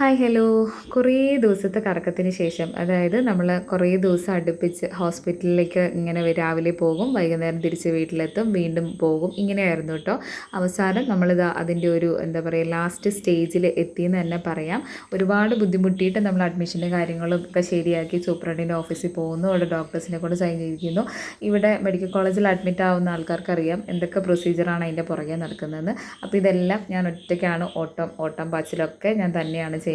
Hi hello. കുറേ ദിവസത്തെ കറക്കത്തിന് ശേഷം, അതായത് നമ്മൾ കുറേ ദിവസം അടുപ്പിച്ച് ഹോസ്പിറ്റലിലേക്ക് ഇങ്ങനെ രാവിലെ പോകും, വൈകുന്നേരം തിരിച്ച് വീട്ടിലെത്തും, വീണ്ടും പോകും, ഇങ്ങനെയായിരുന്നു കേട്ടോ. അവസാനം നമ്മളിത് അതിൻ്റെ ഒരു എന്താ പറയുക ലാസ്റ്റ് സ്റ്റേജിൽ എത്തിയെന്ന് തന്നെ പറയാം. ഒരുപാട് ബുദ്ധിമുട്ടിയിട്ട് നമ്മൾ അഡ്മിഷൻ്റെ കാര്യങ്ങളൊക്കെ ശരിയാക്കി സൂപ്രണ്ടിൻ്റെ ഓഫീസിൽ പോകുന്നു, അവിടെ ഡോക്ടേഴ്സിനെ കൊണ്ട് സൈൻ ചെയ്യിക്കുന്നു. ഇവിടെ മെഡിക്കൽ കോളേജിൽ അഡ്മിറ്റ് ആവുന്ന ആൾക്കാർക്കറിയാം എന്തൊക്കെ പ്രൊസീജിയറാണ് അതിൻ്റെ പുറകെ നടക്കുന്നതെന്ന്. അപ്പോൾ ഇതെല്ലാം ഞാൻ ഒറ്റയ്ക്കാണ്, ഓട്ടം പാച്ചിലൊക്കെ ഞാൻ തന്നെയാണ് ചെയ്യുന്നത്.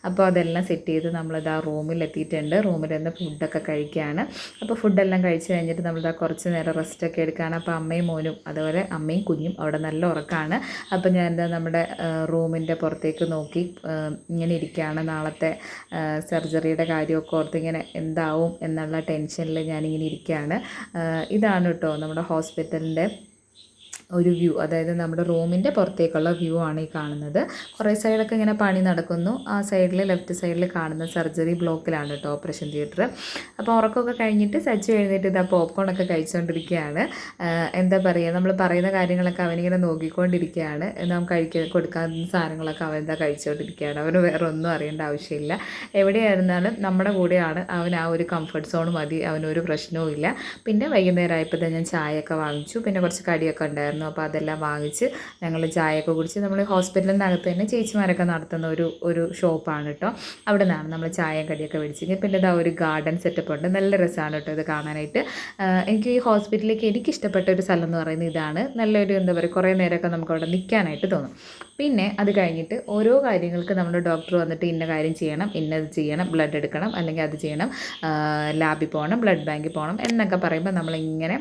അപ്പോൾ അതെല്ലാം സെറ്റ് ചെയ്ത് നമ്മളിത് ആ റൂമിൽ എത്തിയിട്ടുണ്ട്. റൂമിൽ നിന്ന് ഫുഡൊക്കെ കഴിക്കുകയാണ്. അപ്പോൾ ഫുഡെല്ലാം കഴിച്ച് കഴിഞ്ഞിട്ട് നമ്മളിതാ കുറച്ച് നേരം റെസ്റ്റൊക്കെ എടുക്കുകയാണ്. അപ്പോൾ അമ്മയും മോനും അതുപോലെ അമ്മയും കുഞ്ഞും അവിടെ നല്ല ഉറക്കമാണ്. അപ്പോൾ ഞാൻ എന്താ നമ്മുടെ റൂമിൻ്റെ പുറത്തേക്ക് നോക്കി ഇങ്ങനെ ഇരിക്കുകയാണ്. നാളത്തെ സർജറിയുടെ കാര്യമൊക്കെ ഓർത്ത് ഇങ്ങനെ എന്താവും എന്നുള്ള ടെൻഷനിൽ ഞാനിങ്ങനെ ഇരിക്കുകയാണ്. ഇതാണ് കേട്ടോ നമ്മുടെ ഹോസ്പിറ്റലിൻ്റെ ഒരു വ്യൂ, അതായത് നമ്മുടെ റൂമിൻ്റെ പുറത്തേക്കുള്ള വ്യൂ ആണ് ഈ കാണുന്നത്. കുറേ സൈഡൊക്കെ ഇങ്ങനെ പണി നടക്കുന്നു. ആ സൈഡിൽ ലെഫ്റ്റ് സൈഡിൽ കാണുന്ന സർജറി ബ്ലോക്കിലാണ് കേട്ടോ ഓപ്പറേഷൻ തിയേറ്റർ. അപ്പോൾ ഉറക്കമൊക്കെ കഴിഞ്ഞിട്ട് സച്ചു എഴുന്നേറ്റ് ഇതാ പോപ്കോണൊക്കെ കഴിച്ചുകൊണ്ടിരിക്കുകയാണ്. എന്താ പറയുക, നമ്മൾ പറയുന്ന കാര്യങ്ങളൊക്കെ അവനിങ്ങനെ നോക്കിക്കൊണ്ടിരിക്കുകയാണ്. നാം കൊടുക്കാവുന്ന സാധനങ്ങളൊക്കെ അവൻ എന്താ കഴിച്ചുകൊണ്ടിരിക്കുകയാണ്. അവന് വേറെ ഒന്നും അറിയേണ്ട ആവശ്യമില്ല. എവിടെയായിരുന്നാലും നമ്മുടെ കൂടെയാണ് അവൻ. ആ ഒരു കംഫർട്ട് സോൺ മതി, അവനൊരു പ്രശ്നവും ഇല്ല. പിന്നെ വൈകുന്നേരം ആയപ്പോൾ ഞാൻ ചായയൊക്കെ വാങ്ങിച്ചു, പിന്നെ കുറച്ച് കടിയൊക്കെ ഉണ്ടായിരുന്നു. അപ്പോൾ അതെല്ലാം വാങ്ങിച്ച് ഞങ്ങൾ ചായയൊക്കെ കുടിച്ച്, നമ്മൾ ഹോസ്പിറ്റലിൻ്റെ അകത്ത് തന്നെ ചേച്ചിമാരൊക്കെ നടത്തുന്ന ഒരു ഷോപ്പാണ് കേട്ടോ. അവിടെ നിന്നാണ് നമ്മൾ ചായയും കടിയൊക്കെ മേടിച്ചത്. പിന്നെ ഇതാ ഒരു ഗാർഡൻ സെറ്റപ്പ് ഉണ്ട്, നല്ല രസമാണ് കേട്ടോ ഇത് കാണാനായിട്ട്. എനിക്ക് ഈ ഹോസ്പിറ്റലിലേക്ക് എനിക്കിഷ്ടപ്പെട്ട ഒരു സ്ഥലം എന്ന് പറയുന്നത് ഇതാണ്. നല്ലൊരു എന്താ പറയുക, കുറേ നേരമൊക്കെ നമുക്ക് അവിടെ നിൽക്കാനായിട്ട് തോന്നും. പിന്നെ അത് കഴിഞ്ഞിട്ട് ഓരോ കാര്യങ്ങൾക്ക് നമ്മുടെ ഡോക്ടർ വന്നിട്ട് ഇന്ന കാര്യം ചെയ്യണം, ഇന്നത് ചെയ്യണം, ബ്ലഡ് എടുക്കണം, അല്ലെങ്കിൽ അത് ചെയ്യണം, ലാബിൽ പോകണം, ബ്ലഡ് ബാങ്കിൽ പോകണം എന്നൊക്കെ പറയുമ്പോൾ നമ്മളിങ്ങനെ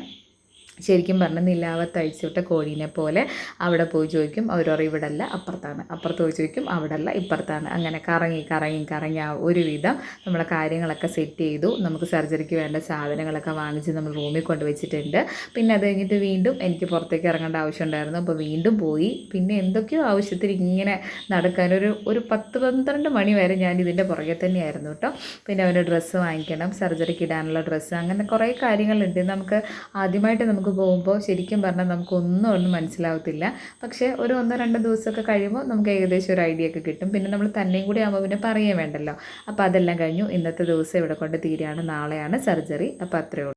ശരിക്കും പറഞ്ഞാൽ നിലാവത്ത് അഴിച്ചുവിട്ട കോഴീനെ പോലെ അവിടെ പോയി ചോദിക്കും. അവരോട് ഇവിടെ അല്ല അപ്പുറത്താണ്, അപ്പുറത്ത് പോയി ചോദിക്കും അവിടെ അല്ല ഇപ്പുറത്താണ്. അങ്ങനെ കറങ്ങി ഒരുവിധം നമ്മളെ കാര്യങ്ങളൊക്കെ സെറ്റ് ചെയ്തു. നമുക്ക് സർജറിക്ക് വേണ്ട സാധനങ്ങളൊക്കെ വാങ്ങിച്ച് നമ്മൾ റൂമിൽ കൊണ്ടുവച്ചിട്ടുണ്ട്. പിന്നെ അത് കഴിഞ്ഞിട്ട് വീണ്ടും എനിക്ക് പുറത്തേക്ക് ഇറങ്ങേണ്ട ആവശ്യമുണ്ടായിരുന്നു. അപ്പോൾ വീണ്ടും പോയി. പിന്നെ എന്തൊക്കെയോ ആവശ്യത്തിന് ഇങ്ങനെ നടക്കാൻ ഒരു 10-12 മണി വരെ ഞാൻ ഇതിൻ്റെ പുറകെ തന്നെയായിരുന്നു കേട്ടോ. പിന്നെ അവൻ്റെ ഡ്രസ്സ് വാങ്ങിക്കണം, സർജറിക്ക് ഇടാനുള്ള ഡ്രസ്സ്, അങ്ങനെ കുറേ കാര്യങ്ങളുണ്ട്. നമുക്ക് ആദ്യമായിട്ട് നമുക്ക് പോകുമ്പോൾ ശരിക്കും പറഞ്ഞാൽ നമുക്കൊന്നും മനസ്സിലാവത്തില്ല. പക്ഷേ ഒരു 1-2 ദിവസമൊക്കെ കഴിയുമ്പോൾ നമുക്ക് ഏകദേശം ഒരു ഐഡിയ ഒക്കെ കിട്ടും. പിന്നെ നമ്മൾ തന്നെയും കൂടി ആകുമ്പോൾ പിന്നെ പറയേ വേണ്ടല്ലോ. അപ്പോൾ അതെല്ലാം കഴിഞ്ഞു. ഇന്നത്തെ ദിവസം ഇവിടെ കൊണ്ട് തീരുകയാണ്. നാളെയാണ് സർജറി. അപ്പോൾ അത്രയേ ഉള്ളൂ.